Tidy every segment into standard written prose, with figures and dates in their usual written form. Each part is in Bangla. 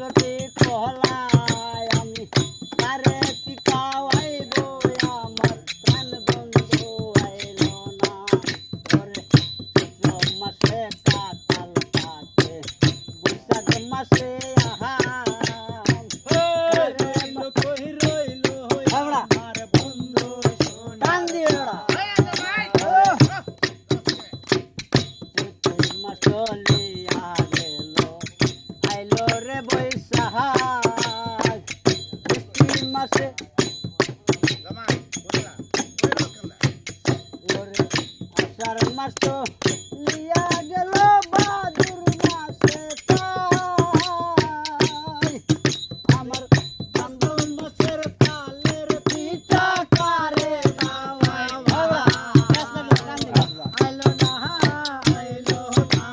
যদি কহলায় আমি তারে কি খাওয়াইব আমার প্রাণ বন্ধু আইলো না ওরে চৈত্র মাসে কাঁঠাল পাকে বৈশাখ মাসে আহা চলিয়া গেল আইলো রে বৈশাখ জ্যৈষ্ঠ মাসে ওরে আষাঢ় মাস চলিয়া গেল ভাদ্র মাসে তাই আমার ভাদ্র মাসের কালের পিঠা কারে খাওয়াই বাবা আইলো না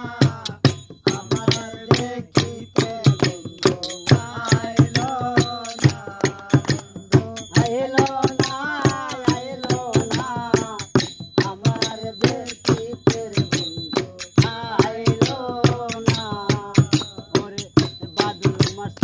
আমার দেখিতে বন্ধু আইলো না আইলো না আইলো না আমার দেখিতে বন্ধু আইলো না ওরে ভাদ্র মাস